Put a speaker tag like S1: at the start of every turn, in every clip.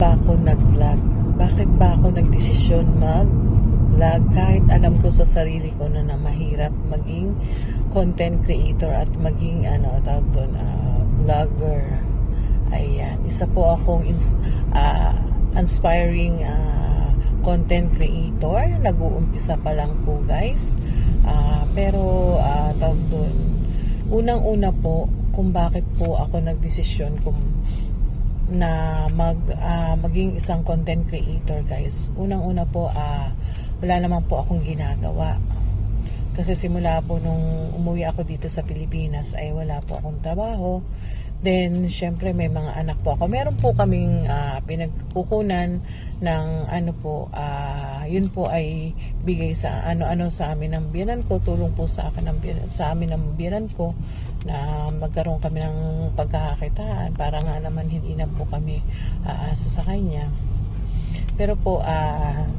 S1: Ba ako nag-vlog? Bakit ba ako nagdesisyon mag-vlog kahit alam ko sa sarili ko na mahirap maging content creator at maging tawag doon, vlogger. Ayan, isa po akong inspiring content creator. Nag-uumpisa pa lang po, guys. Pero tawag doon, unang-una po kung bakit po ako nagdesisyon na maging isang content creator, guys. Unang-una po, wala naman po akong ginagawa. Kasi simula po nung umuwi ako dito sa Pilipinas ay wala po akong trabaho. Then, syempre may mga anak po ako. Meron po kaming pinagkukunan ng yun po ay bigay sa sa amin ng biyanan ko, tulong po sa akin sa amin ng biyanan ko na magkaroon kami ng pagkakakitaan para nga naman hindi na po kami aasa sa kanya. Pero po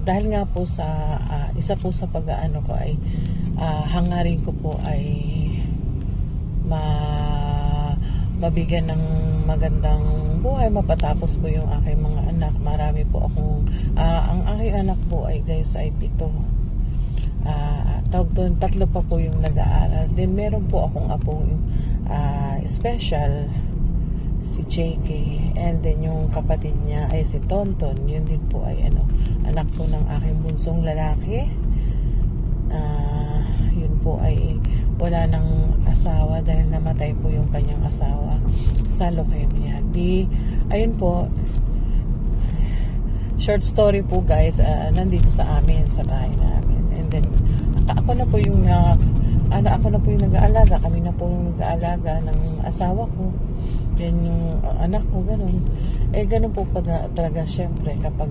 S1: dahil nga po sa isa po sa pag-aano ko ay hangarin ko po ay mabigyan ng magandang buhay, mapatapos po yung aking mga anak. Marami po akong ang aking anak po ay, guys, ay 7. Tawag doon, 3 pa po yung nag-aaral. Then meron po akong apong special, si JK, and then yung kapatid niya ay si Tonton. Yun din po ay anak po ng aking bunsong lalaki. Yun po ay wala ng asawa dahil namatay po yung kanyang asawa sa leukemia. Ayun po, short story po, guys, nandito sa amin, sa bahay namin. And then ako na po yung nag-aalaga, kami na po yung nag-aalaga ng asawa ko. Then yung anak ko, ganun. Ganun po talaga, syempre, kapag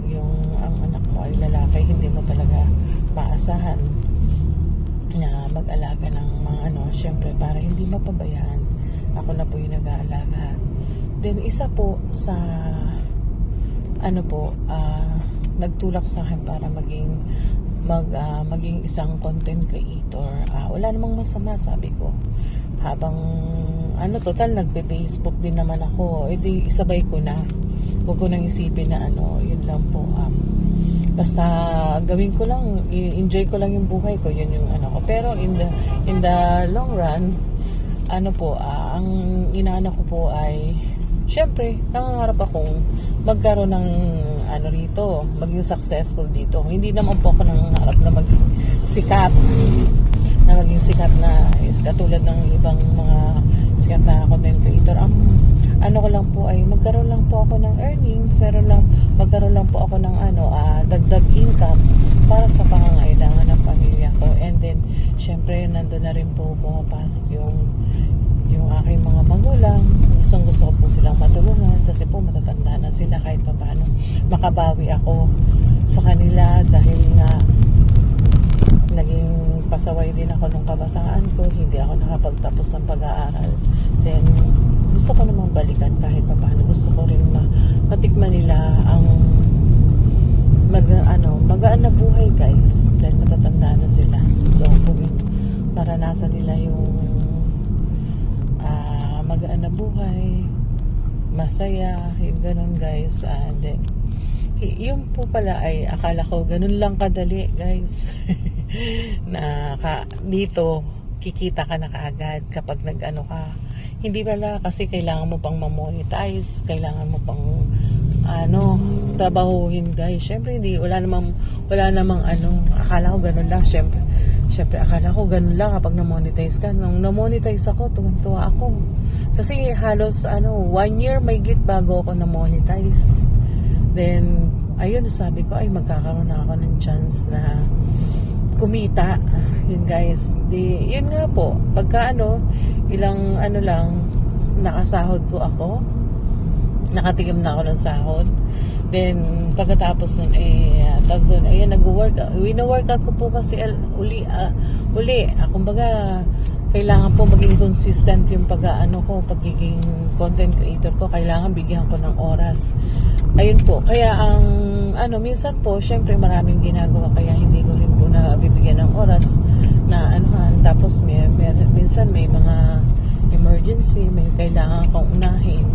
S1: ang anak mo ay lalaki, hindi mo talaga maasahan na mag-alaga ng mga syempre, para hindi mapabayaan. Ako na po yung nag-aalaga. Then isa po sa nagtulak sa akin para maging isang content creator. Wala namang masama, sabi ko. Habang total nagbe-Facebook din naman ako, edi isabay ko na. Huwag ko nang isipin na yun lang po. Basta gawin ko lang, enjoy ko lang yung buhay ko, yun yung ko. Pero in the long run, ang inaano ko po ay, syempre, nangangarap akong magkaroon ng rito, maging successful dito. Hindi naman po ako nangangarap na maging sikat, na katulad ng ibang mga sikat na content creator. Ko lang po ay magkaroon lang po ako ng earnings, magkaroon lang po ako ng dagdag income para sa pangangailangan ng pamilya ko. And then syempre nandun na rin po pumapasok yung aking mga magulang. Gusto ko po silang matulungan kasi po matatanda na sila. Kahit paano makabawi ako sa kanila dahil nga naging pasaway din ako nung kabataan ko, hindi ako nakapagtapos ng pag-aaral. Then gusto ko namang balikan kahit paano. Gusto ko rin matikman nila ang magaan na buhay, guys, dahil matatanda na sila. So kung maranasan nila yung magaan na buhay, masaya, yung ganun, guys. And then yung po pala ay akala ko ganun lang kadali, guys. na dito kikita ka na kaagad kapag ka. Hindi pala, kasi kailangan mo pang ma-monetize, kailangan mo pang trabahuhin, guys. Syempre wala namang akala ko ganun lang. Syempre akala ko ganun lang kapag na-monetize ka. Nung na-monetize ako, tuwang-tuwa ako. Kasi halos 1 year may git bago ako na-monetize. Then ayun, sabi ko ay magkakaroon na ako ng chance na kumita. Yun, guys. Yun nga po, pagka ilang lang, nakasahod po ako, nakatikim na ako ng sahod. Then pagkatapos nun wino-workout ko po kasi uli. Kumbaga kailangan po maging consistent yung pagiging content creator ko. Kailangan bigyan ko ng oras. Ayun po, kaya minsan po syempre maraming ginagawa, kaya hindi ko rin po na bibigyan ng oras na tapos minsan may mga emergency, may kailangan kong unahin.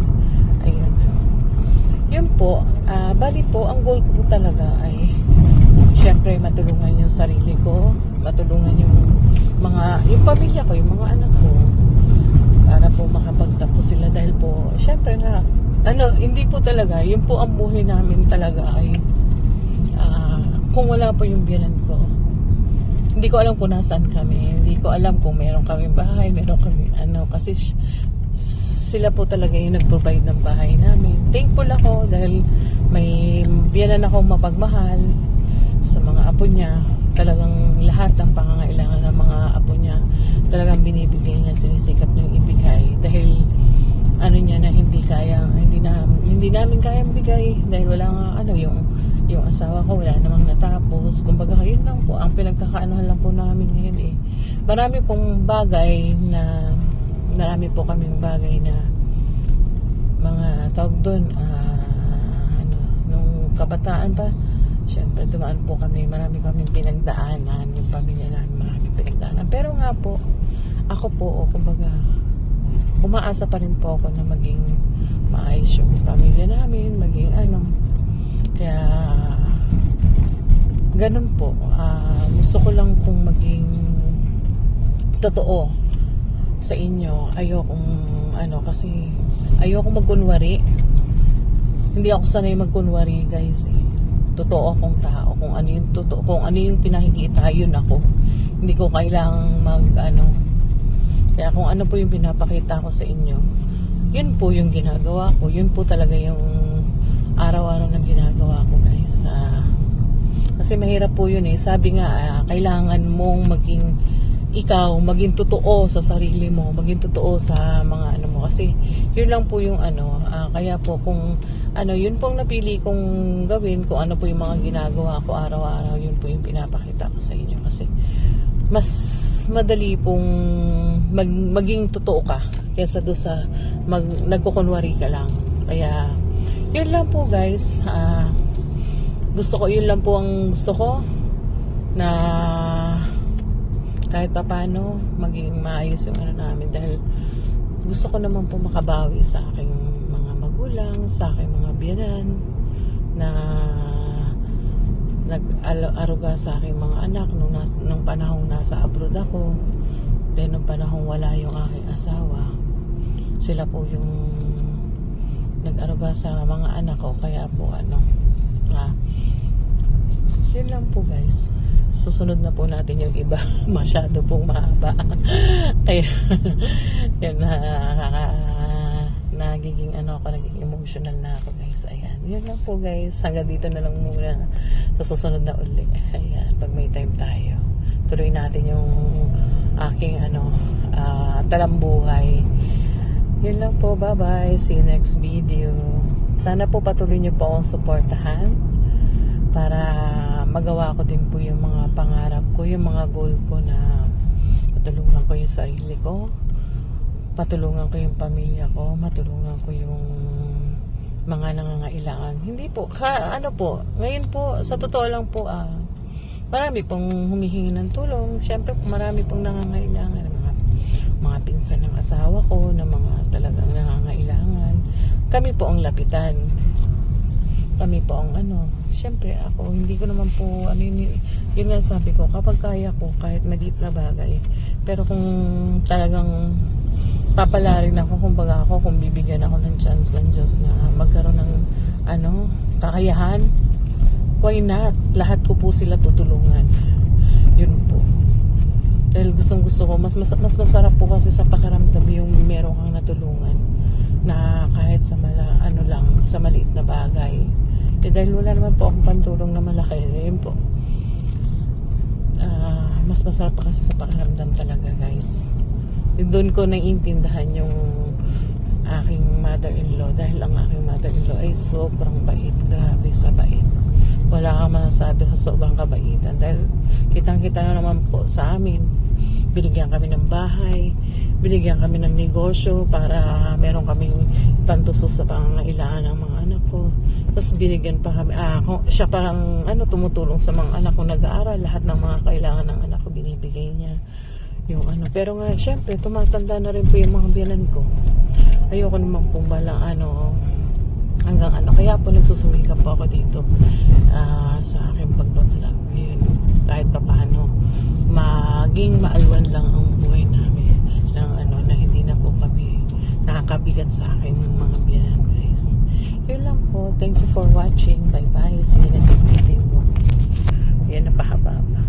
S1: Ayun. yun po, bali po, ang goal ko po talaga ay syempre matulungan yung sarili ko, matulungan yung pamilya ko, yung mga anak ko, para po makapagtapos sila dahil po, syempre na, hindi po talaga, yun po ang buhay namin talaga ay, kung wala po yung biyanan ko, hindi ko alam kung nasaan kami, hindi ko alam kung meron kaming bahay, meron kaming kasi sila po talaga yung nag-provide ng bahay namin. Thankful ako dahil may biyanan ako mapagmahal sa mga apo niya. Talagang lahat ng pangangailangan ng mga apo niya talagang binibigay niya, sinisikap niyang ibigay dahil niya na hindi namin kayang bigay dahil wala nga yung asawa ko wala namang natapos. Kumbaga yun lang po ang pinagkakaanohan lang po namin ngayon Marami po kaming bagay na mga tawag doon nung kabataan pa, syempre dumaan po marami kaming pinagdaanan, yung pamilya namin maraming pinagdaanan, pero nga po ako po kumbaga umaasa pa rin po ako na maging maayos yung pamilya namin, maging kaya ganun po, gusto ko lang pong maging totoo sa inyo. Ayokong kasi ayokong magkunwari. Hindi ako sanay magkunwari, guys. Totoo akong tao. Kung ano yung totoo, kung ano yung pinakikita, yun ako. Hindi ko kailangang Kaya kung ano po yung pinapakita ko sa inyo, yun po yung ginagawa ko. Yun po talaga yung araw-araw na ginagawa ko, guys. Kasi mahirap po yun Sabi nga, kailangan mong maging totoo sa sarili mo, maging totoo sa mga mo kasi yun lang po yung kaya po kung yun pong napili kong gawin, kung ano po yung mga ginagawa ko araw-araw, yun po yung pinapakita ko sa inyo kasi mas madali pong maging totoo ka kaysa doon sa nagkukunwari ka lang. Kaya yun lang po, guys. Yun lang po ang gusto ko na kahit pa paano maging maayos yung namin dahil gusto ko naman po makabawi sa aking mga magulang, sa aking mga biyanan na nag-aruga sa aking mga anak nung panahong nasa abroad ako, then nung panahong wala yung aking asawa, sila po yung nag-aruga sa mga anak ko. Kaya po yun lang po, guys. Susunod na po natin yung iba. Masyado pong mahaba. Kaya yun nagiging nagiging emotional na ako, guys. Ayan, yun lang po, guys. Hanggang dito na lang muna. Sa susunod na uli, ayan, pag may time tayo, tuloy natin yung aking talambuhay. Yun lang po, bye bye, see you next video. Sana po patuloy nyo po akong suportahan para magawa ko din po yung mga pangarap ko, yung mga goal ko na matulungan ko yung sarili ko, matulungan ko yung pamilya ko, matulungan ko yung mga nangangailangan. Hindi po, ngayon po, sa totoo lang po, marami pong humihingi ng tulong. Siyempre po, marami pong nangangailangan. Mga pinsan ng asawa ko, na mga talagang nangangailangan. Kami po ang lapitan. Kami po ang siyempre ako, hindi ko naman po yun nga sabi ko, kapag kaya ko, kahit maliit na bagay, pero kung talagang papalarin ako, kung bibigyan ako ng chance ng Diyos na magkaroon ng kakayahan, why not? Lahat ko po sila tutulungan. Yun po. Dahil gustong gusto ko, mas masarap po kasi sa pakiramdam yung meron kang natulungan na kahit sa sa maliit na bagay. Dahil wala naman po akong pantulong na malaki, yun po. Mas masarap pa kasi sa pakiramdam talaga, guys. Doon ko naiintindihan yung aking mother-in-law dahil ang aking mother-in-law ay sobrang bait. Grabe sa bait. Wala kang masasabi sa sobrang kabaitan dahil kitang-kita na naman po sa amin. Binigyan kami ng bahay, binigyan kami ng negosyo para meron kaming pantusos sa pangangailangan ng mga anak ko. Tapos binigyan pa kami, siya parang tumutulong sa mga anak ko nag-aaral, lahat ng mga kailangan ng anak ko binibigay niya. Yung pero nga syempre tumatanda na rin po yung mga biyanan ko. Ayoko naman po hanggang ano. Kaya po nagsusumikap po ako dito sa aking pagbablog. Yun, kahit pa paano maging maalwan lang ang buhay namin ng ano, na hindi na po kami nakakabigat sa akin mga biyanan, guys. Yun lang po. Thank you for watching. Bye bye. See you next video. Yan, napahaba pa.